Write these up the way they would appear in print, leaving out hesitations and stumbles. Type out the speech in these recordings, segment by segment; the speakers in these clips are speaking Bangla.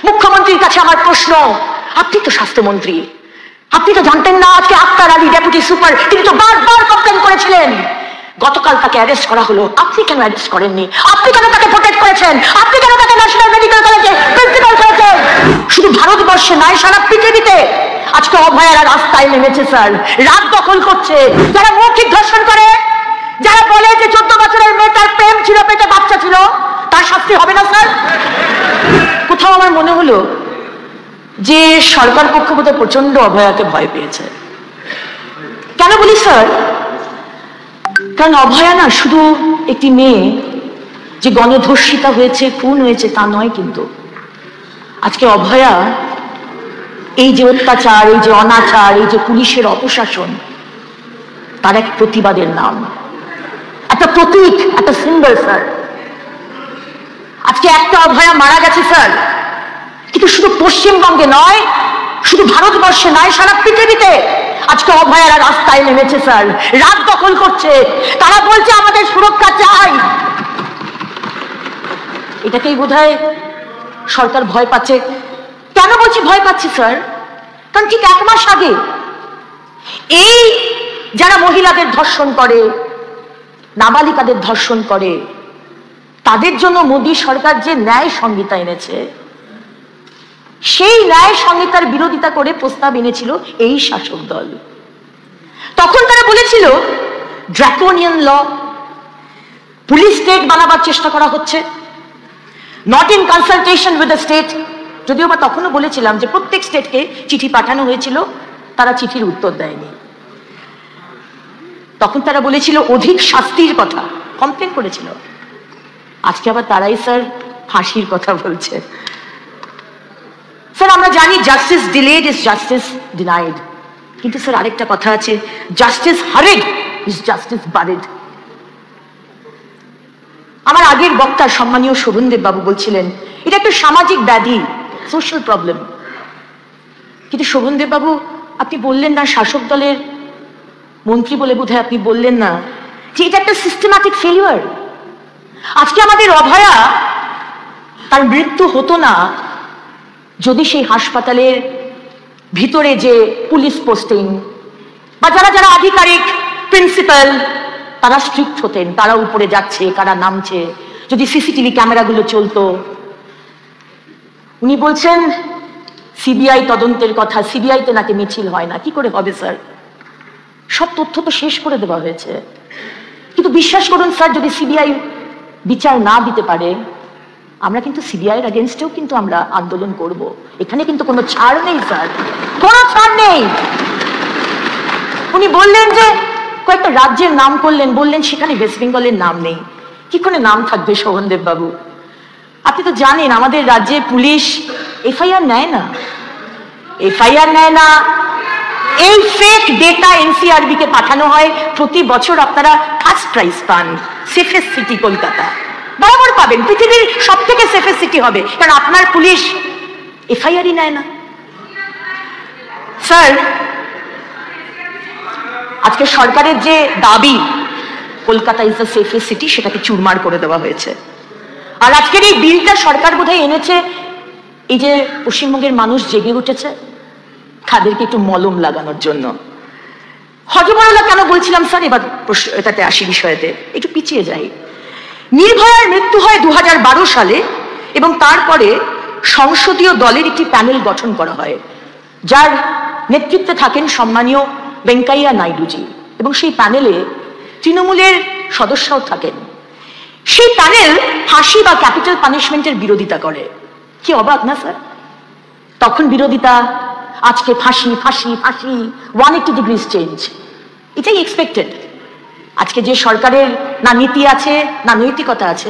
মুখ্যমন্ত্রীর কাছে আমার প্রশ্ন, আপনি তো স্বাস্থ্যমন্ত্রী, আপনি তো জানতেন না আজকে আক্তার আলী ডেপুটি সুপার, তিনি তো বারবার কমপ্লেন করেছিলেন, গতকাল তাকে অ্যারেস্ট করা হলো, আপনি কেন অ্যারেস্ট করেননি? আপনি কেন তাকে প্রোটেক্ট করেছেন? আপনি কেন তাকে ন্যাশনাল মেডিকেল কলেজে প্রিন্সিপাল করেছেন? শুধু ভারতবর্ষে নয়, সারা পৃথিবীতে আজকে অভয়ারা রাস্তায় নেমেছে স্যার, রাত দখল করছে। যারা মৌখিক ধর্ষণ করে, যারা বলে যে 14 বছরের মেয়ে তার প্রেম ছিল, পেটে বাচ্চা ছিল, তার শাস্তি হবে না স্যার? কোথাও আমার মনে হলো যে সরকার পক্ষ বোধহয় প্রচন্ড অভয়াকে ভয় পেয়েছে। কেন বলি স্যার? কারণ অভয়া না শুধু একটি মেয়ে যে গণধর্ষিতা হয়েছে, খুন হয়েছে তা নয়, কিন্তু আজকে অভয়া এই যে অত্যাচার, এই যে অনাচার, এই যে পুলিশের অপশাসন, তার এক প্রতিবাদের নাম, একটা প্রতীক, একটা সিম্বল স্যার। আজকে একটা অভয়া মারা গেছে স্যার, কিন্তু শুধু পশ্চিমবঙ্গে নয়, শুধু ভারতবর্ষে নয়, সারা পৃথিবীতে আজকে অভয়ারা রাস্তায় নেমেছে স্যার, রাত দখল করছে। তারা বলছে আমাদের সুরক্ষা চাই। এটাকেই বোধহয় সরকার ভয় পাচ্ছে। কেন বলছি ভয় পাচ্ছে স্যার? কারণ ঠিক 1 মাস আগে এই যারা মহিলাদের ধর্ষণ করে, নাবালিকাদের ধর্ষণ করে, তাদের জন্য মোদী সরকার যে ন্যায় সংহিতা এনেছে, সেই ন্যায় সংহিতার বিরোধিতা করে প্রস্তাব এনেছিল এই শাসক দল। তখন তারা বলেছিল ড্রাকোনিয়ান ল, পুলিশ স্টেট বানাবার চেষ্টা করা হচ্ছে, not in consultation with the state. যদিও বা তখনও বলেছিলাম যে প্রত্যেক স্টেটকে চিঠি পাঠানো হয়েছিল, তারা চিঠির উত্তর দেয়নি। তখন তারা বলেছিল অধিক শাস্তির কথা, কমপ্লেন করেছিল। আজকে আবার তারাই স্যার ফাঁসির কথা বলছে। স্যার আমরা জানি justice delayed is justice denied, কিন্তু স্যার আরেকটা কথা আছে, জাস্টিস হারিড ইজ জাস্টিস বারিড। আমার আগের বক্তা সম্মানীয় শোভনদেব বাবু বলছিলেন এটা একটা সামাজিক ব্যাধি, সোশ্যাল প্রবলেম, কিন্তু শোভনদেব বাবু আপনি বললেন না, শাসক দলের মন্ত্রী বলে বোধহয় আপনি বললেন না যে এটা একটা সিস্টেম্যাটিক ফেলিওর। আজকে আমাদের অভয়া, তার মৃত্যু হতো না যদি সেই হাসপাতালের ভিতরে যে পুলিশ পোস্টিং বা যারা যারা আধিকারিক, প্রিন্সিপাল, তারা স্ট্রিক্ট হতেন, তারা উপরে যাচ্ছে, কারা নামছে, যদি সিসিটিভি ক্যামেরাগুলো চলতো। উনি বলছেন সিবিআই তদন্তের কথা, সিবিআইতে নাকি মিছিল হয় না। কি করে হবে স্যার? সব তথ্য তো শেষ করে দেওয়া হয়েছে। কিন্তু বিশ্বাস করুন স্যার, যদি সিবিআই বিচার না দিতে পারে, আমরা কিন্তু সিবিআই এর এগেইনস্টেও কিন্তু আমরা আন্দোলন করব। এখানে কিন্তু কোনো ছাড় নেই স্যার, কোনো ছাড় নেই। উনি বললেন যে কয়েকটা রাজ্যের নাম করলেন, বললেন সেখানে ওয়েস্ট বেঙ্গলের নাম নেই। কি করে নাম থাকবে শোভনদেব বাবু? আপনি তো জানেন আমাদের রাজ্যে পুলিশ এফআইআর নেয় না, এফআইআর নেয় না। এই ফেক ডেটা এনসিআরবি কে পাঠানো হয়, প্রতি বছর আপনারা ফার্স্ট প্রাইজ পান, সেফেস্ট সিটি কলকাতা। বরাবর পাবেন, পৃথিবীর সব থেকে সেফেস্ট সিটি হবে, কারণ আপনার পুলিশ এফআইআরই নেয় না। স্যার আজকে সরকারের যে দাবি Kolkata is the safest city, সেটাকে চুরমার করে দেওয়া হয়েছে। আর আজকের এই বিলটা সরকার বোধহয় এনেছে এই যে পশ্চিমবঙ্গের মানুষ জেগে উঠেছে তাদেরকে একটু মলম লাগানোর জন্য। হজবরলা কেন বলছিলাম স্যার, এবার এটাতে আসি, বিষয়েতে একটু পিছিয়ে যাই। নির্ভয়ার মৃত্যু হয় 2012 সালে এবং তারপরে সংসদীয় দলের একটি প্যানেল গঠন করা হয়, যার নেতৃত্বে থাকেন সম্মানীয় ভেঙ্কাইয়া নাইডুজি, এবং সেই প্যানেলে তৃণমূলের সদস্যও থাকেন। সেই প্যানেল ফাঁসি বা ক্যাপিটাল পানিশমেন্টের বিরোধিতা করে। কি অবাক না স্যার? তখন বিরোধিতা, আজকে ফাঁসি ফাঁসি ফাঁসি, 180 ডিগ্রিজ চেঞ্জ। এটাই এক্সপেক্টেড। আজকে যে সরকারের না নীতি আছে না নৈতিকতা আছে,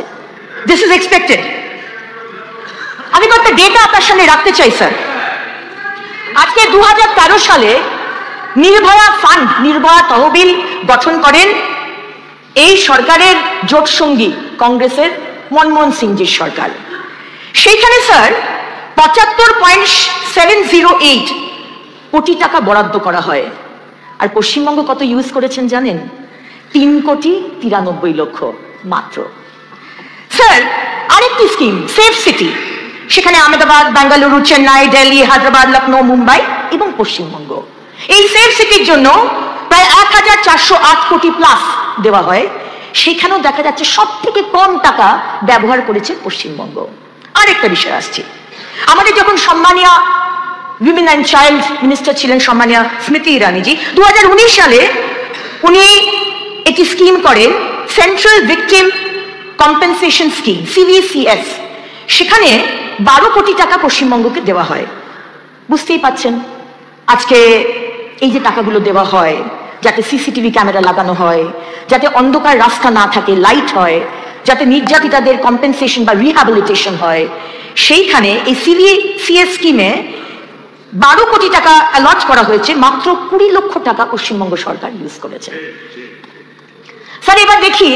দিস ইজ এক্সপেক্টেড। আমি কয়েকটা ডেটা আপনার সামনে রাখতে চাই স্যার। আজকে 2013 সালে নির্ভয়া ফান্ড, নির্ভয়া তহবিল গঠন করেন এই সরকারের জোট সঙ্গী কংগ্রেসের মনমোহন সিংজির সরকার। সেইখানে স্যার 75.708 কোটি টাকা বরাদ্দ করা হয়। আর পশ্চিমবঙ্গ কত ইউজ করেছেন জানেন? 3,93,00,000 মাত্র। স্যার আরেকটি স্কিম সেফ সিটি, সেখানে আহমেদাবাদ, বেঙ্গালুরু, চেন্নাই, দিল্লি, হায়দ্রাবাদ, লখনৌ, মুম্বাই এবং পশ্চিমবঙ্গ, এই সেফ সিটির জন্য প্রায় 1408 কোটি প্লাস দেওয়া হয়। সেখানেও দেখা যাচ্ছে সব থেকে কম টাকা ব্যবহার করেছে পশ্চিমবঙ্গ। আরেকটা বিষয় আসছে, আমাদের যখন সম্মানীয় উইমেন অ্যান্ড চাইল্ড মিনিস্টার ছিলেন সম্মানীয় স্মৃতি ইরানিজি, 2019 সালে উনি একটি স্কিম করেন, central victim compensation scheme, CVCS। সেখানে 12 কোটি টাকা পশ্চিমবঙ্গকে দেওয়া হয়। বুঝতেই পাচ্ছেন আজকে এই যে টাকাগুলো দেওয়া হয়, যাতে সিসিটিভি ক্যামেরা লাগানো হয়, যাতে অন্ধকার রাস্তা না থাকে, লাইট হয়, যাতে নির্যাতিতাদের কম্পেনসেশন বা রিহ্যাবিলিটেশন হয়, সেইখানে এই CVCS স্কিমে 12 কোটি টাকা অ্যালট করা হয়েছে, মাত্র 20 লক্ষ টাকা পশ্চিমবঙ্গ সরকার ইউজ করেছে। স্যার এবার দেখি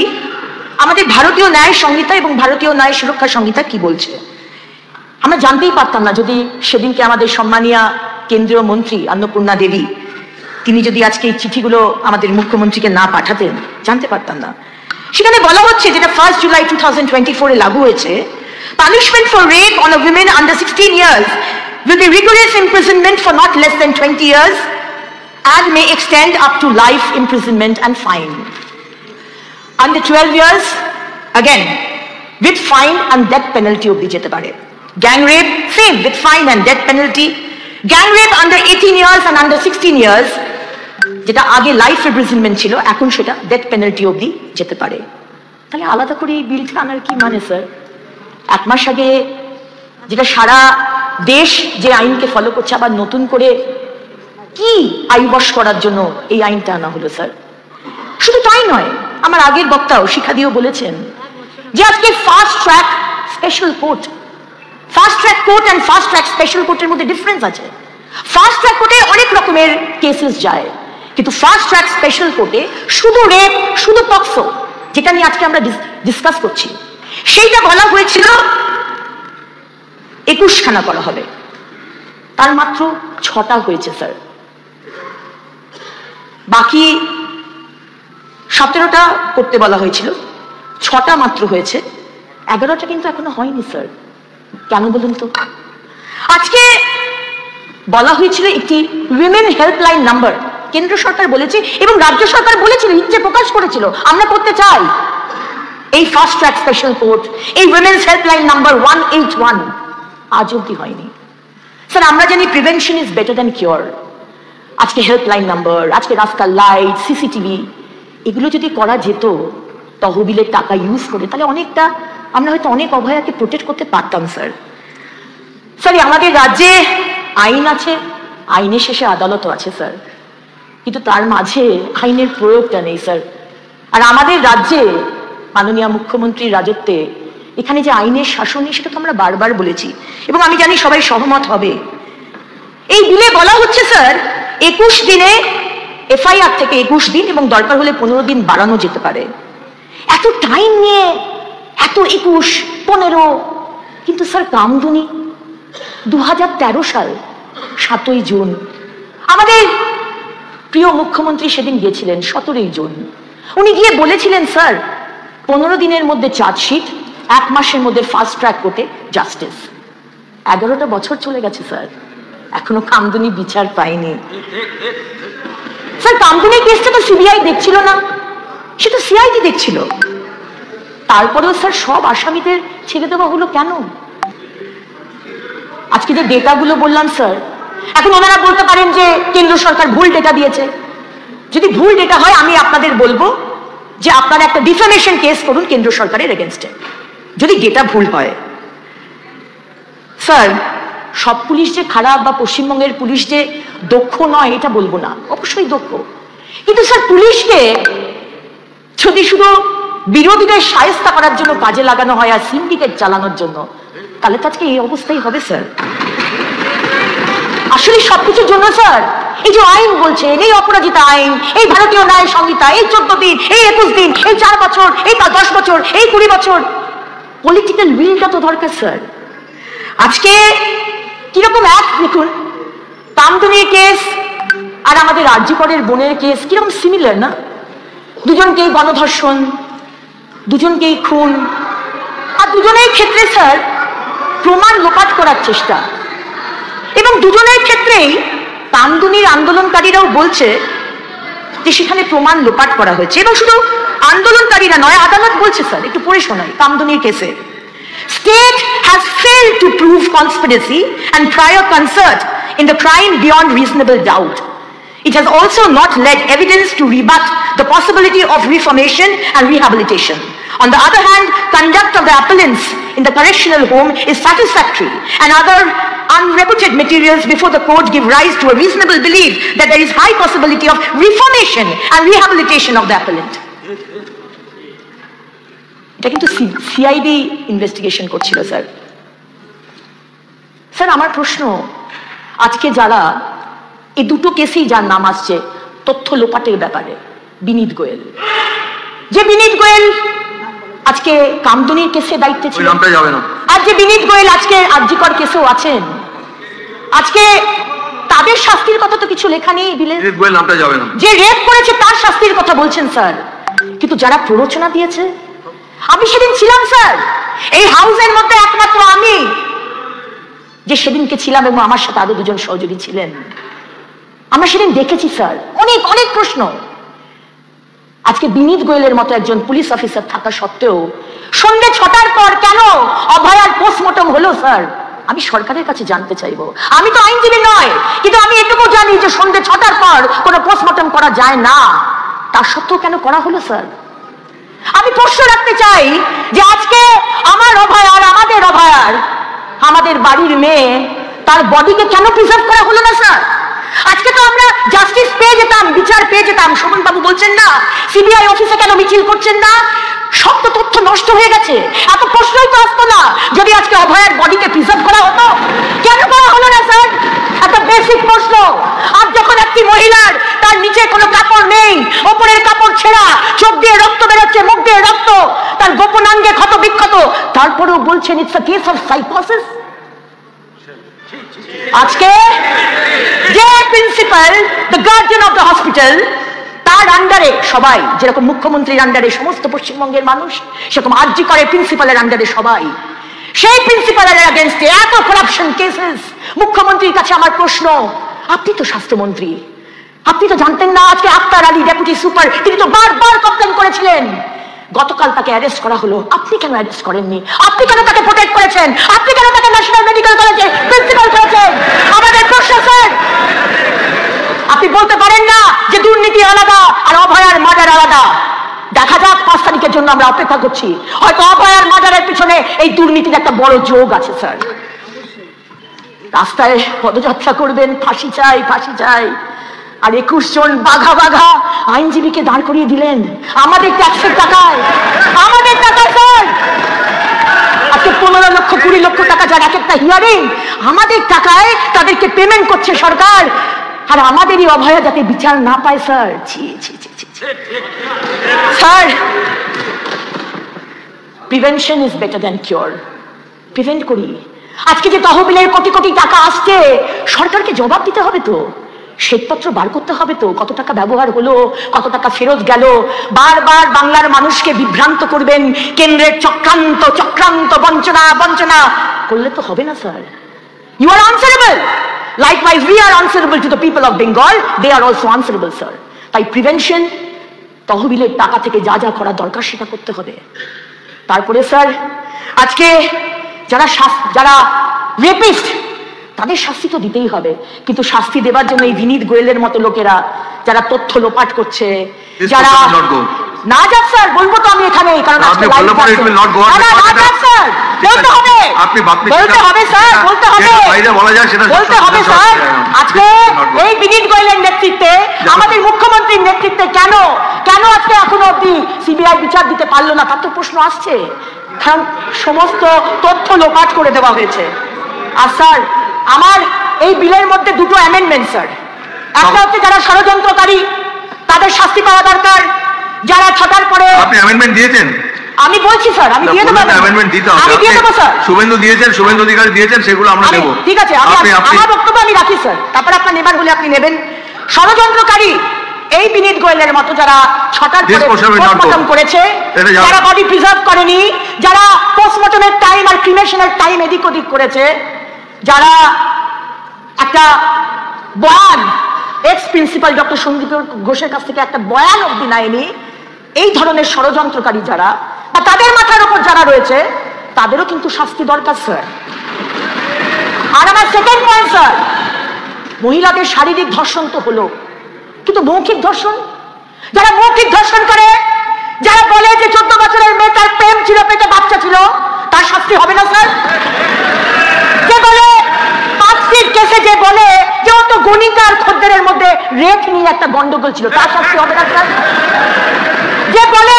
আমাদের ভারতীয় ন্যায় সংহিতা এবং ভারতীয় ন্যায় সুরক্ষা সংহিতা কি বলছে। আমরা জানতেই পারতাম না যদি সেদিনকে আমাদের সম্মানীয় কেন্দ্রীয় মন্ত্রী অন্নপূর্ণা দেবী তিনি যদি আজকে এই চিঠিগুলো আমাদের মুখ্যমন্ত্রীকে না পাঠাতেন, জানতে পারতাম না। সেখানে বলা হচ্ছে, যেটা 1 জুলাই 2024 লাগু হয়েছে, punishment for rape on a women under 16 years will be rigorous imprisonment for not less than 20 years and may extend up to life imprisonment and fine. Under 12 years, again, with fine and death penalty obdi jete pare. Gang rape, same, with fine and death penalty. Gang rape under 18 years and under 16 years, যেটা আগে লাইফ ইমপ্রিজনমেন্ট ছিল, এখন সেটা ডেথ পেনাল্টি অবধি যেতে পারে। তাহলে আলাদা করে এই বিলটা আনার কি মানে স্যার? 1 মাস আগে যেটা সারা দেশ যে আইনকে ফলো করছে, আবার নতুন করে কি আইবশ করার জন্য এই আইনটা আনা হলো স্যার? শুধু তাই নয়, আমার আগের বক্তাও শিক্ষাদিও বলেছেন যে আজকে fast track special court, fast track court and fast track special কোর্টের মধ্যে ডিফারেন্স আছে। ফাস্ট ট্র্যাক কোর্টে অনেক রকমের কেসেস যায়, কিন্তু ফাস্ট ট্র্যাক স্পেশাল কোর্টে শুধু রেপ, শুধু পক্সো, যেটা নিয়ে আজকে আমরা ডিসকাস করছি, সেইটা বলা হয়েছিল 21 খানা করা হবে, তার মাত্র 6টা হয়েছে স্যার। বাকি 17টা করতে বলা হয়েছিল, 6টা মাত্র হয়েছে, 11টা কিন্তু এখনো হয়নি স্যার। কেন বলুন তো? আজকে বলা হয়েছিল একটি উইমেন হেল্পলাইন নাম্বার কেন্দ্র সরকার বলেছে এবং রাজ্য সরকার বলেছিল, ইচ্ছে প্রকাশ করেছিল, আমরা করতে চাই এই ফাস্ট ট্র্যাক স্পেশাল কোর্ট, এই উইমেন্স হেল্পলাইন নাম্বার 181, আজ অব্দি হয়নি স্যার। আমরা জানি prevention is better than cure. আজকে হেল্পলাইন নাম্বার, আজকে রাস্তার লাইট, সিসিটিভি, এগুলো যদি করা যেত তহবিলের টাকা ইউজ করে, তাহলে অনেকটা আমরা হয়তো অনেক অভয়াকে প্রোটেক্ট করতে পারতাম স্যার। স্যার আমাদের রাজ্যে আইন আছে, আইনের শেষে আদালতও আছে স্যার, কিন্তু তার মাঝে আইনের প্রয়োগটা নেই স্যার। আর আমাদের রাজ্যে মাননীয় মুখ্যমন্ত্রীর রাজত্বে এখানে যে আইনের শাসন নেই, সেটা তো আমরা বারবার বলেছি এবং আমি জানি সবাই সহমত হবে। এই বিলে বলা হচ্ছে স্যার 21 দিনে FIR থেকে 21 দিন এবং দরকার হলে 15 দিন বাড়ানো যেতে পারে। এত টাইম নিয়ে এত 21, 15, কিন্তু স্যার কামদুনি 2013 সাল 7ই জুন আমাদের প্রিয় মুখ্যমন্ত্রী সেদিন গিয়েছিলেন 17ই জুন। উনি গিয়ে বলেছিলেন স্যার 15 দিনের মধ্যে চার্জশিট, 1 মাসের মধ্যে ফাস্ট ট্র্যাক কোর্টে জাস্টিস। 11টা বছর চলে গেছে স্যার, এখনো কামদুনি বিচার পায়নি স্যার। কামদুনি কেসটা তো CBI দেখছিল না, সেটা CID দেখছিল। তারপরেও স্যার সব আসামিদের ছেড়ে দেওয়া হলো কেন? আজকে যে ডেটাগুলো বললাম স্যার, এখন ওনারা বলতে পারেন যে কেন্দ্র সরকার ভুল ডেটা দিয়েছে। যদি ভুল ডেটা হয়, আমি আপনাদের বলবো যে আপনারা একটা ডিফেমেশন কেস করুন কেন্দ্র সরকারের এগেনস্টে, যদি ডেটা ভুল হয়। স্যার সব পুলিশ যে খারাপ বা পশ্চিমবঙ্গের পুলিশ যে দক্ষ নয় এটা বলবো না, অবশ্যই দক্ষ, কিন্তু স্যার পুলিশকে যদি শুধু বিরোধীদের শায়েস্তা করার জন্য কাজে লাগানো হয় আর সিন্ডিকেট চালানোর জন্য, তাহলে তো আজকে এই অবস্থাই হবে স্যার। আসলে সবকিছুর জন্য স্যার এই যে আইন বলছেন, এই অপরাজিতা আইন, এই ভারতীয় ন্যায় সংহিতা, এই 14 দিন, এই 21 দিন, এই 4 বছর, এই 10 বছর, এই 20 বছর, পলিটিক্যাল উইলটা তো দরকার স্যার। আজকে কিরকম এক দেখুন, কামদুনির কেস আর আমাদের রাজ্যকরের বোনের কেস কিরকম সিমিলার না? দুজনকেই গণধর্ষণ, দুজনকেই খুন, আর দুজনের ক্ষেত্রে স্যার প্রমাণ লোপাট করার চেষ্টা। এবং দুজনের ক্ষেত্রেই কামদুনির আন্দোলনকারীরাও বলছে যে সেখানে প্রমাণ লোপাট করা হয়েছে। এবং শুধু আন্দোলনকারীরা নয়, আদালত বলছে স্যার, একটু পড়ে শোনাই কামদুনির কেসে। State has failed to prove conspiracy and prior concert in the crime beyond reasonable doubt. It has also not led evidence to rebut the possibility of reformation and rehabilitation. On the other hand, conduct of the appellants in the correctional home is satisfactory, and other unreputed materials before the court give rise to a reasonable belief that there is high possibility of reformation and rehabilitation of the appellant. এটা কিন্তু সিআইডি ইনভেস্টিগেশন করছিল স্যার। স্যার আমার প্রশ্ন, আজকে যারা এই দুটো কেসেই যার নাম আসছে তথ্য লোপাটের ব্যাপারে, বিনীত গোয়েল, যে বিনীত গোয়েল আজকে কামদুনির কেসে দায়িত্বে ছিল, আর যে বিনীত গোয়েল আজকে আরজিকর কেসেও আছেন, আজকে তাদের শাস্তির কথা তো কিছু লেখা নেই বিলে। যে রেপ করেছে তার শাস্তির কথা বলছেন স্যার, কিন্তু যারা প্ররোচনা দিয়েছে, আমি সেদিন ছিলাম স্যার এই হাউসের মধ্যে, একমাত্র আমি যে সেদিনকে ছিলাম এবং আমার সাথে আরো দুজন সহযোগী ছিলেন, আমরা সেদিন দেখেছি স্যার অনেক অনেক প্রশ্ন। আজকে বিনীত গোয়েলের মতো একজন পুলিশ অফিসার থাকা সত্ত্বেও সন্ধ্যে 6টার পর কেন অভয়ার পোস্টমর্টম হলো স্যার, আমি সরকারের কাছে জানতে চাইবো। আমি তো আইনজীবী নয়, কিন্তু আমি এটুকু জানি যে সন্ধ্যে 6টার পর কোনো পোস্টমর্টম করা যায় না, তার সত্ত্বেও কেন করা হলো স্যার? আমি প্রশ্ন রাখতে চাই যে আজকে আমার অভয়ার, আমাদের অভয়ার, আমাদের বাড়ির মেয়ে, তার বডিকে কেন প্রিজার্ভ করা হলো না স্যার? আজকে তো আমরা জাস্টিস পেয়ে যেতাম, বিচার পেয়ে যেতাম। শোভন বাবু বলছেন না সিবিআই অফিসে কেন মিছিল করছেন না, সব তো তথ্য নষ্ট হয়ে গেছে, এত প্রশ্নই তো আসতো না যদি আজকে অভয়ার বডিকে প্রিজার্ভ করা হতো। কেন করা হলো না স্যার? একটা বেসিক প্রশ্ন। আর যখন একটি মহিলার তার নিচে কোনো কাপড় নেই, ওপরের কাপড় ছেঁড়া, চোখ দিয়ে রক্ত বেরোচ্ছে, মুখ দিয়ে রক্ত, তার গোপনাঙ্গে ক্ষত বিক্ষত, তারপরেও বলছেন ইটস আ কেস অফ সাইকোসিস। আজকে যে principal, the guardian of the hospital, তার আন্ডারে সবাই, যেরকম মুখ্যমন্ত্রীর আন্ডারে সমস্ত পশ্চিমবঙ্গের মানুষ, সেরকম আরজি করে প্রিন্সিপালের আন্ডারে সবাই। সেই প্রিন্সিপালের এগেইনস্টে এত করাপশন কেসেস, মুখ্যমন্ত্রীর কাছে আমার প্রশ্ন, আপনি তো স্বাস্থ্যমন্ত্রী, আপনি তো জানতেন না আজকে আক্তার আলী ডেপুটি সুপার, তিনি তো বারবার কমপ্লেন করেছিলেন, গতকাল তাকে অ্যারেস্ট করা হলো, আপনি কেন অ্যারেস্ট করেননি? আপনি কেন তাকে প্রোটেক্ট করেছেন? আপনি কেন তাকে ন্যাশনাল মেডিকেল কলেজে প্রিন্সিপাল করেছেন? আমাদের প্রশ্ন স্যার, আপনি বলতে পারেন না যে দুর্নীতি আলাদা আর অভয়ার মার্ডার আলাদা। দেখা যাক 5 তারিখের জন্য আমরা অপেক্ষা করছি, হয়তো অভয়ার মার্ডারের পিছনে এই দুর্নীতির একটা বড় যোগ আছে স্যার। রাস্তায় পদযাত্রা করবেন, ফাঁসি চাই, ফাঁসি চাই, আর 21 জন বাঘা বাঘা আইনজীবীকে দাঁড় করিয়ে দিলেন আমাদের ট্যাক্সের টাকায়, আমাদের টাকায় স্যার। আজকে 15 লক্ষ 20 লক্ষ টাকা যার এক একটা হিয়ারিং, আমাদের টাকায় তাদেরকে পেমেন্ট করছে সরকার, আর আমাদেরই অভয়া যাতে বিচার না পায় স্যার। ছি ছি ছি ছি sir, prevention is better than cure. Prevent করি। আজকে যে তহবিলের কোটি কোটি টাকা আসছে, সরকারকে জবাব দিতে হবে তো, শ্বেতপত্র বার করতে হবে তো, কত টাকা ব্যবহার হলো, কত টাকা ফেরত গেল। বারবার বাংলার মানুষকে বিভ্রান্ত করবেন, কেন্দ্রের চক্রান্ত চক্রান্ত, বঞ্চনা বঞ্চনা করলে তো হবে না sir. You are answerable, likewise we are answerable to the people of Bengal, they are also answerable sir. তাই প্রিভেনশন, তহবিলের টাকা থেকে যা যা করা দরকার সেটা করতে হবে। তারপরে স্যার আজকে যারা রেপিস্ট, তাদের শাস্তি তো দিতেই হবে, কিন্তু শাস্তি দেবার জন্য এই বিনীত গোয়েলের মতো লোকেরা যারা তথ্য লোপাট করছে, যারা না যাক স্যার, বলবো তো আমি এখানে, কারণ আজকে বলতে হবে স্যার, বলতে হবে স্যার। আজকে এই বিনীত গোয়েলের নেতৃত্বে, আমাদের মুখ্যমন্ত্রীর নেতৃত্বে কেন কেন আজকে এখনো অব্দি সিবিআই বিচার দিতে পারলো না, তার তো প্রশ্ন আসছে, কারণ সমস্ত তথ্য লোপাট করে দেওয়া হয়েছে। আর স্যার আমার এই বিলের মধ্যে দুটো অ্যামেন্ডমেন্ট স্যার, একটা হচ্ছে যারা ষড়যন্ত্রকারী তাদের শাস্তি পাওয়া দরকার, যারা 6টার পরে। আপনি অ্যামেন্ডমেন্ট দিয়েছেন? আমি বলছি স্যার, আমি দিয়ে দেবো, অ্যামেন্ডমেন্ট দিতে হবে, আমি দিয়ে দেবো স্যার। শুভেন্দু দিয়েছেন, শুভেন্দু অধিকারী দিয়েছেন, সেগুলো আমরা দেব। ঠিক আছে, আমার বক্তব্য আমি রাখি স্যার, তারপর আপনার নেবার হলে আপনি নেবেন। ষড়যন্ত্রকারী এই বিনীত গোয়েলের মতো যারা ছটার পরে পোস্টমর্টম করেছে, যারা বডি প্রিজার্ভ করেনি, যারা পোস্টমর্টমের টাইম আর ক্রিমেশনের টাইম এদিক ওদিক করেছে, যারা একটা বয়ান এক্স প্রিন্সিপাল ডক্টর সন্দীপ ঘোষের কাছ থেকে একটা বয়ান অব্দি নেয়নি, এই ধরনের ষড়যন্ত্রকারী যারা বা তাদের মাথার উপর যারা রয়েছে, তাদেরও কিন্তু শাস্তি দরকার স্যার। আর আমার সেকেন্ড পয়েন্ট স্যার, মহিলাদের শারীরিক ধর্ষণ তো হলো, কিন্তু মৌখিক ধর্ষণ, যারা মৌখিক ধর্ষণ করে, যারা বলে যে 14 বছরের মেয়ে তার প্রেম ছিল, পেটে বাচ্চা ছিল, তার শাস্তি হবে না স্যার? যে বলে পাঁচটির কেসে, যে বলে যে অত গণিকা আর খদ্দেরের মধ্যে রেট নিয়ে একটা গন্ডগোল ছিল, তার শাস্তি হবে না স্যার? যে বলে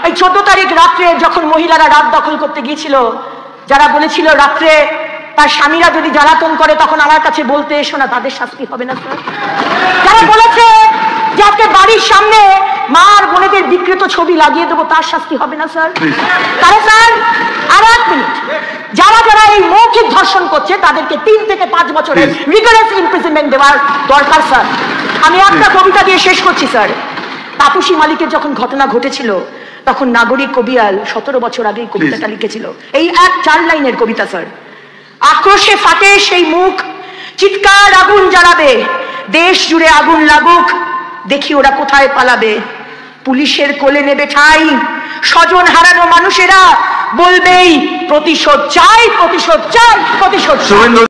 এই 14 তারিখ রাত্রে যখন মহিলারা রাত দখল করতে গিয়েছিল, যারা বলেছিল রাত্রে তার স্বামীরা যদি জ্বালাতন করে তখন আমার কাছে বলতে এসো না, তাদের শাস্তি হবে না স্যার? যারা বলেছে যে আজকে বাড়ির সামনে মা আর বোনেদের বিকৃত ছবি লাগিয়ে দেবো, তার শাস্তি হবে না স্যার? তাহলে স্যার আর 1 মিনিট, যারা যারা এই মৌখিক ধর্ষণ করছে তাদেরকে 3 থেকে 5 বছরের রিগারাস ইমপ্রিজনমেন্ট দেওয়ার দরকার স্যার। আমি একটা কবিতা দিয়ে শেষ করছি স্যার। তাপসী মালিকের যখন ঘটনা ঘটেছিল তখন নাগরিক কবিয়াল 17 বছর আগে কবিতাটা লিখেছিল, এই 1-4 লাইনের কবিতা স্যার। আক্রোশে ফাটে সেই মুখ, চিৎকার আগুন জ্বালাবে, দেশ জুড়ে আগুন লাগুক, দেখি ওরা কোথায় পালাবে, পুলিশের কোলে নেবে ঠাই, স্বজন হারানো মানুষেরা বলবেই প্রতিশোধ চাই, প্রতিশোধ চাই, প্রতিশোধ চাই।